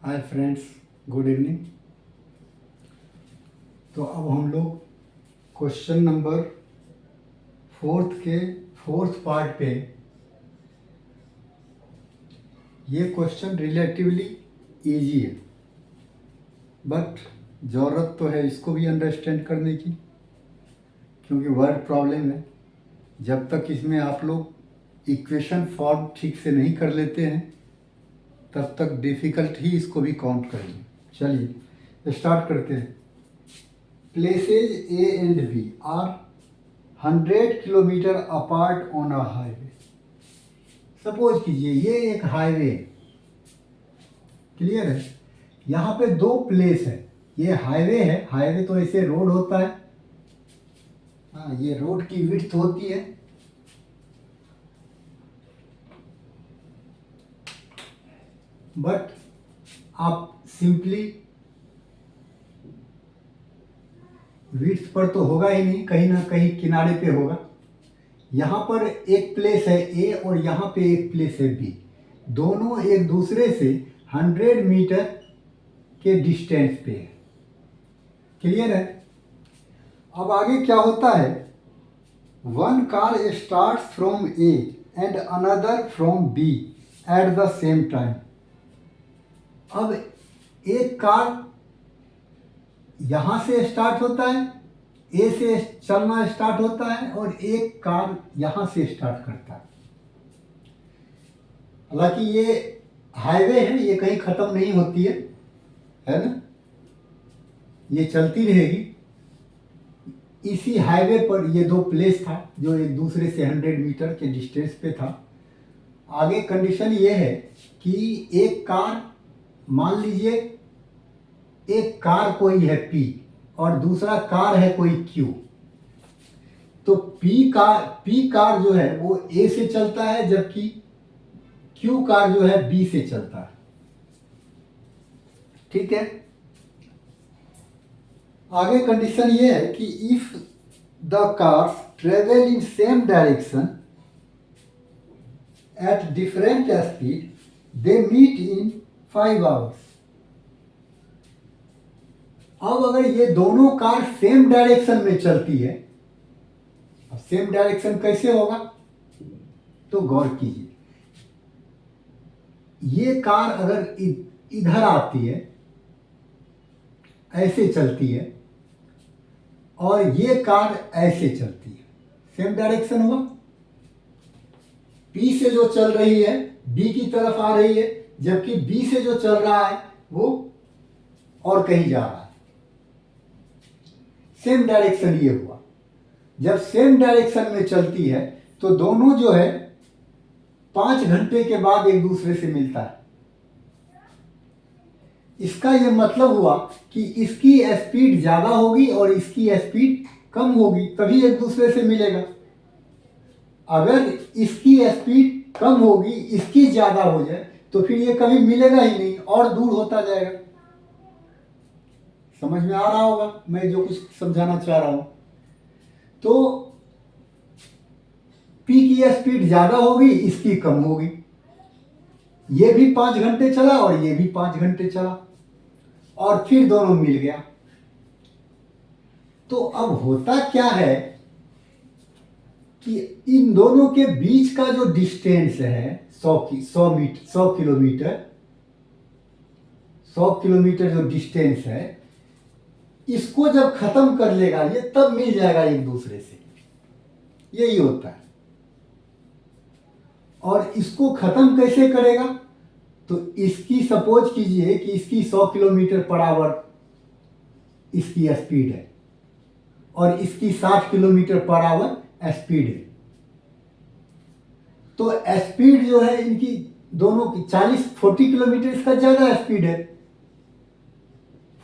Hi friends, good evening. तो अब हम लोग क्वेश्चन नंबर फोर्थ पार्ट पे। ये क्वेश्चन रिलेटिवली इजी है, बट ज़रूरत तो है इसको भी अंडरस्टैंड करने की, क्योंकि वर्ड प्रॉब्लम है। जब तक इसमें आप लोग इक्वेशन फॉर्म ठीक से नहीं कर लेते हैं तब तक डिफ़िकल्ट ही इसको भी काउंट करेंगे। चलिए स्टार्ट करते हैं। Places A and B are 100 kilometre apart on a highway. Suppose कीजिए ये एक हाईवे है, क्लियर है। यहाँ पे दो प्लेस है, ये हाईवे है। हाईवे तो ऐसे रोड होता है, हाँ, ये रोड की विड्थ होती है। बट आप सिंपली विड्थ पर तो होगा ही नहीं, कहीं ना कहीं किनारे पे होगा। यहाँ पर एक प्लेस है ए और यहाँ पे एक प्लेस है बी। दोनों एक दूसरे से 100 मीटर के डिस्टेंस पे है, क्लियर है। अब आगे क्या होता है, one car start from A and another from B at the same time. अब एक कार यहाँ से स्टार्ट होता है, ए से चलना स्टार्ट होता है, और एक कार यहाँ से स्टार्ट करता है। हालांकि ये हाईवे है, ये कहीं ख़त्म नहीं होती है ना, ये चलती रहेगी। इसी हाईवे पर ये दो प्लेस था जो एक दूसरे से 100 मीटर के डिस्टेंस पे था। आगे कंडीशन ये है कि एक कार, मान लीजिए एक कार कोई है P और दूसरा कार है कोई Q। तो P कार जो है वो A से चलता है, जबकि Q कार जो है B से चलता है, ठीक है। आगे कंडीशन ये है कि if the cars travel in same direction at different speed they meet in 5 hours. अब अगर ये दोनों कार सेम डायरेक्शन में चलती है, अब सेम डायरेक्शन कैसे होगा, तो गौर कीजिए। ये कार अगर इधर आती है, ऐसे चलती है, और ये कार ऐसे चलती है, सेम डायरेक्शन हुआ। P से जो चल रही है B की तरफ आ रही है, जबकि B से जो चल रहा है वो और कहीं जा रहा है। सेम डायरेक्शन ये हुआ। जब सेम डायरेक्शन में चलती है तो दोनों जो है 5 घंटे के बाद एक दूसरे से मिलता है। इसका ये मतलब हुआ कि इसकी स्पीड ज़्यादा होगी और इसकी स्पीड कम होगी, तभी एक दूसरे से मिलेगा। अगर इसकी स्पीड कम होगी, इसकी ज़्यादा हो जाए, तो फिर ये कभी मिलेगा ही नहीं और दूर होता जाएगा। समझ में आ रहा होगा मैं जो कुछ समझाना चाह रहा हूं। तो P की स्पीड ज़्यादा होगी, इसकी कम होगी। ये भी 5 घंटे चला और ये भी 5 घंटे चला, और फिर दोनों मिल गया। तो अब होता क्या है कि इन दोनों के बीच का जो डिस्टेंस है 100 किलोमीटर जो डिस्टेंस है, इसको जब खत्म कर लेगा ये, तब मिल जाएगा एक दूसरे से। यही होता है। और इसको खत्म कैसे करेगा, तो इसकी सपोज कीजिए कि इसकी 100 किलोमीटर पर आवर इसकी स्पीड है और इसकी 60 किलोमीटर पर आवर स्पीड है। तो स्पीड जो है इनकी दोनों की 40 किलोमीटर, इसका ज़्यादा स्पीड है।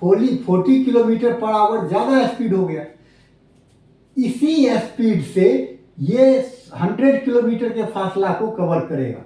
40 किलोमीटर पर आवर ज़्यादा स्पीड हो गया। इसी स्पीड से ये 100 किलोमीटर के फासला को कवर करेगा,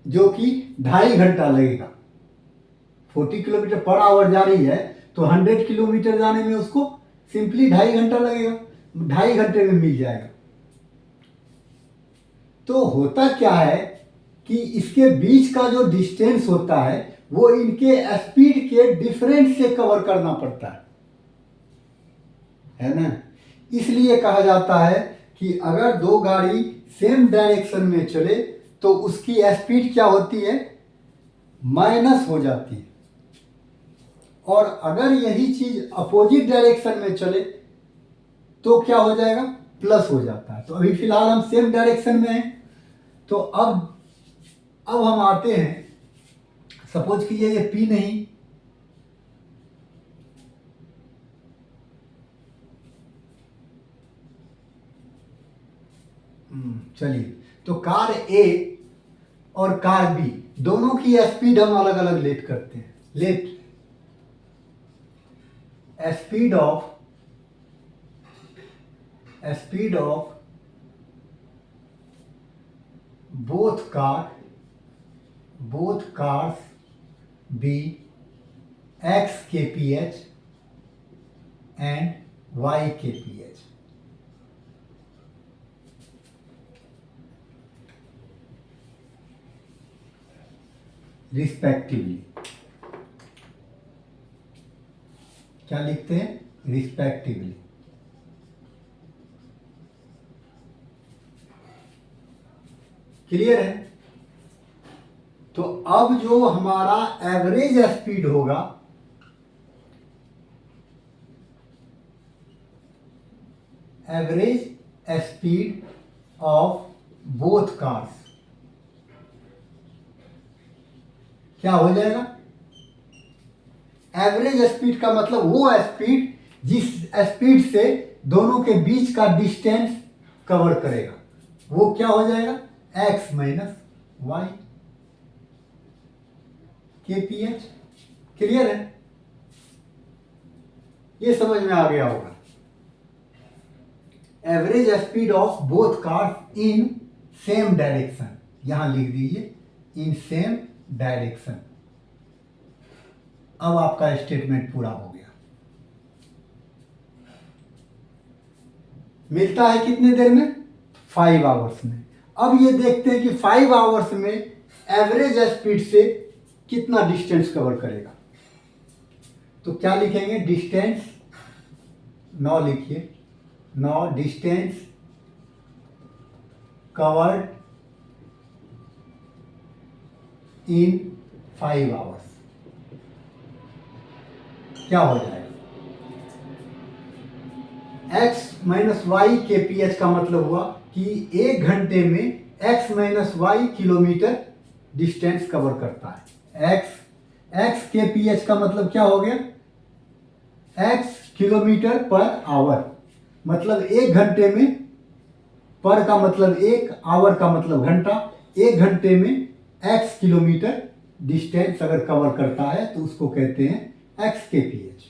जो कि 2.5 घंटा लगेगा। 40 किलोमीटर पर आवर जा रही है तो 100 किलोमीटर जाने में उसको सिंपली 2.5 घंटा लगेगा, 2.5 घंटे में मिल जाएगा। तो होता क्या है कि कि इसके बीच का जो डिस्टेंस होता है वो इनके स्पीड के डिफरेंस से कवर करना पड़ता है ना। इसलिए कहा जाता है कि अगर दो गाड़ी सेम डायरेक्शन में चले तो उसकी स्पीड क्या होती है, माइनस हो जाती है, और अगर यही चीज अपोजिट डायरेक्शन में चले तो क्या हो जाएगा, प्लस हो जाता है। तो अभी फिलहाल हम सेम डायरेक्शन में हैं, तो अब हम आते हैं, सपोज कीजिए ये P नहीं, चलिए, तो कार A और कार B दोनों की स्पीड हम अलग अलग लेट करते हैं। Let speed of both cars be x kph and y kph. Respectively. क्या लिखते हैं, रिस्पेक्टिवली। क्लियर है। तो अब जो हमारा एवरेज स्पीड होगा, average speed of both cars क्या हो जाएगा, एवरेज स्पीड का मतलब वो स्पीड जिस स्पीड से दोनों के बीच का डिस्टेंस कवर करेगा, वो क्या हो जाएगा, x minus y K P H. Clear है, ये समझ में आ गया होगा। Average speed of both cars in same direction, यहां लिख दीजिए इन सेम डायरेक्शन। अब आपका स्टेटमेंट पूरा हो गया। मिलता है कितने देर में, 5 आवर्स में। अब ये देखते हैं कि 5 आवर्स में एवरेज स्पीड से कितना डिस्टेंस कवर करेगा। तो क्या लिखेंगे, डिस्टेंस, 9 लिखिए, 9 डिस्टेंस कवर्ड इन 5 आवर्स। क्या हो जाएगा, x minus y K P H का मतलब हुआ कि 1 घंटे में x minus y kilometre distance cover करता है। x के पी एच का मतलब क्या हो गया, x किलोमीटर पर आवर, मतलब 1 घंटे में, पर का मतलब 1, आवर का मतलब घंटा, 1 घंटे में x किलोमीटर डिस्टेंस अगर कवर करता है तो उसको कहते हैं x के पी एच।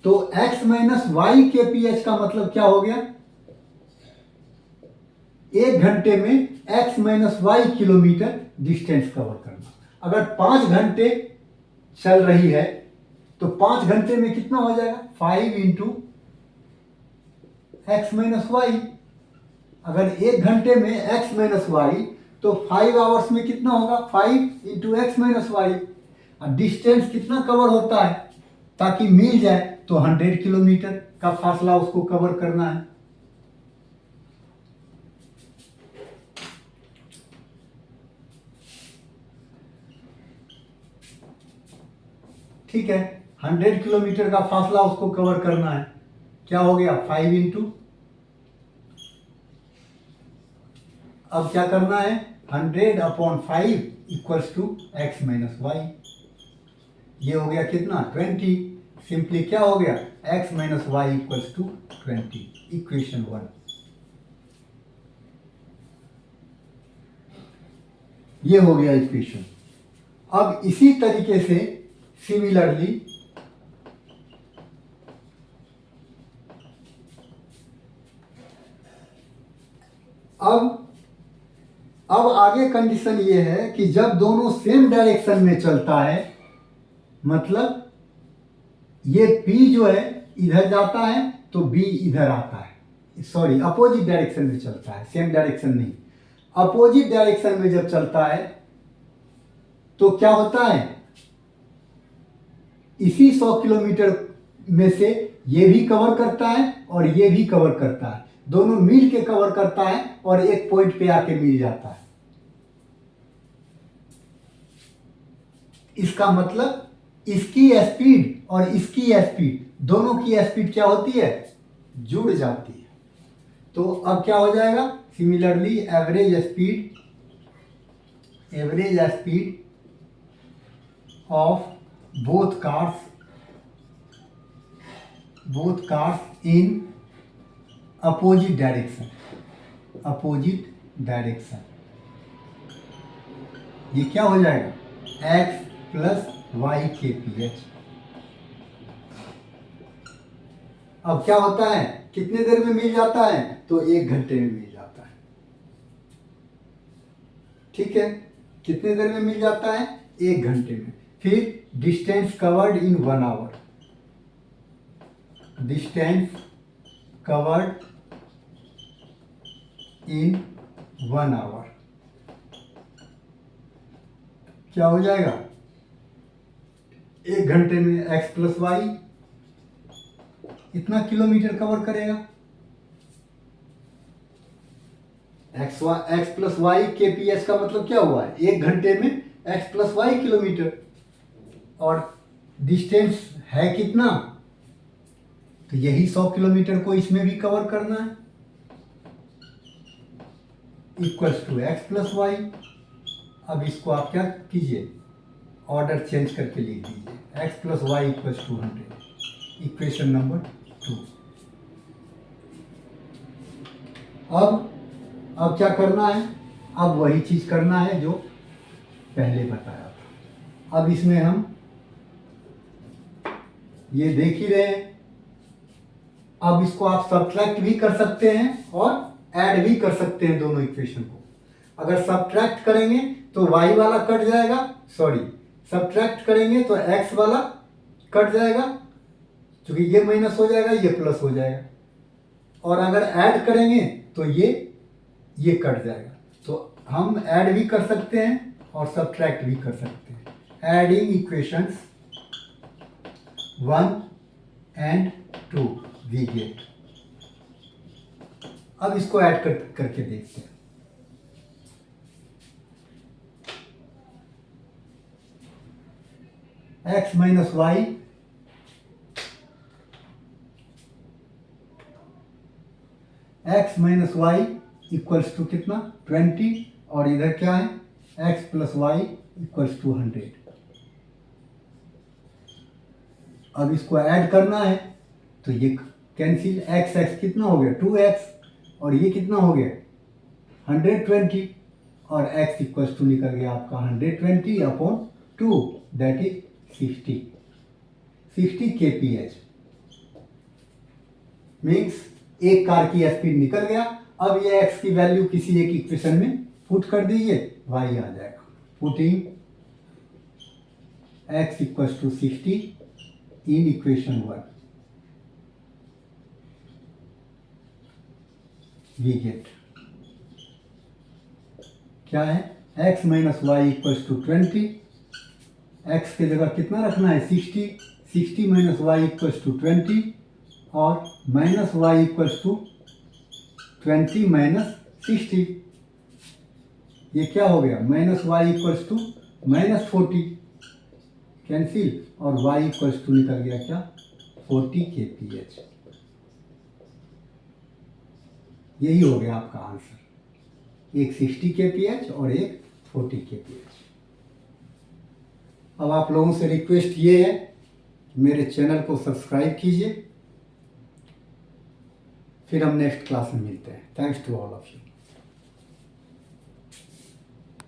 तो x minus y K P H का मतलब क्या हो गया, 1 घंटे में x minus y kilometre distance cover करना। अगर 5 घंटे चल रही है तो 5 घंटे में कितना हो जाएगा, 5 इंटू एक्स माइनस वाई। अगर 1 घंटे में x माइनस वाई तो 5 आवर्स में कितना होगा, 5 इंटू एक्स माइनस वाई। अब डिस्टेंस कितना कवर होता है, ताकि मिल जाए तो 100 किलोमीटर का फासला उसको कवर करना है। ठीक है, 100 किलोमीटर का फासला उसको कवर करना है। क्या हो गया, 5 इंटू, अब क्या करना है, 100/5 equals to x minus y. ये हो गया कितना, 20। सिंपली क्या हो गया, x minus y equals to 20, equation 1। ये हो गया इक्वेशन। अब इसी तरीके से सिमिलरली अब आगे कंडीशन ये है कि जब दोनों सेम डायरेक्शन में चलता है, मतलब ये P जो है इधर जाता है तो B इधर आता है, सॉरी अपोजिट डायरेक्शन में चलता है, सेम डायरेक्शन नहीं। अपोजिट डायरेक्शन में जब चलता है तो क्या होता है, इसी 100 किलोमीटर में से ये भी कवर करता है और ये भी कवर करता है, दोनों मिल के कवर करता है और एक पॉइंट पे आके मिल जाता है। इसका मतलब इसकी स्पीड और इसकी स्पीड, दोनों की स्पीड क्या होती है, जुड़ जाती है। तो अब क्या हो जाएगा, similarly average speed of both cars in opposite direction, ये क्या हो जाएगा, x plus y K P H. अब क्या होता है, कितने देर में मिल जाता है, तो 1 घंटे में मिल जाता है। ठीक है, कितने देर में मिल जाता है, 1 घंटे में। फिर distance covered in 1 hour, distance covered in 1 hour क्या हो जाएगा, 1 घंटे में x प्लस वाई इतना किलोमीटर कवर करेगा। x plus y K P H का मतलब क्या हुआ है, 1 घंटे में x प्लस वाई किलोमीटर, और डिस्टेंस है कितना, तो यही 100 किलोमीटर को इसमें भी कवर करना है, equals to x plus y. अब इसको आप क्या कीजिए, ऑर्डर चेंज करके लिख दीजिए, x plus y equals to 100, equation number 2। अब क्या करना है, अब वही चीज करना है जो पहले बताया था। अब इसमें हम ये देख ही रहे हैं, अब इसको आप सब्ट्रैक्ट भी कर सकते हैं और ऐड भी कर सकते हैं दोनों इक्वेशन को। अगर सब्ट्रैक्ट करेंगे तो y वाला कट जाएगा, सब्ट्रैक्ट करेंगे तो x वाला कट जाएगा, क्योंकि ये माइनस हो जाएगा, ये प्लस हो जाएगा, और अगर ऐड करेंगे तो ये कट जाएगा। तो हम ऐड भी कर सकते हैं और सब्ट्रैक्ट भी कर सकते हैं। Adding equations 1 and 2 we get. अब इसको ऐड करके देखते हैं। x minus y equals to कितना, 20, और इधर क्या है, x plus y equals to 100। अब इसको ऐड करना है तो ये कैंसिल, x कितना हो गया, 2x, और ये कितना हो गया, 120, और x इक्वल्स टू निकल गया आपका 120 upon 2, that is 60 kph। Means एक कार की स्पीड निकल गया। अब ये x की वैल्यू किसी एक इक्वेशन में पुट कर दीजिए, y आ जाएगा। Putting x equals to 60 in equation 1, we get क्या है, x minus y equals to 20, x के जगह कितना रखना है, 60 माइनस वाई इक्वल्स टू 20, और minus y equals to 20 minus 60, ये क्या हो गया, minus y equals to minus 40, cancel, और y इक्वल्स टू निकल गया क्या, 40 kph। यही हो गया आपका आंसर, एक 60 kph और एक 40 kph। अब आप लोगों से रिक्वेस्ट ये है कि मेरे चैनल को सब्सक्राइब कीजिए, फिर हम नेक्स्ट क्लास में मिलते हैं। Thanks to all of you.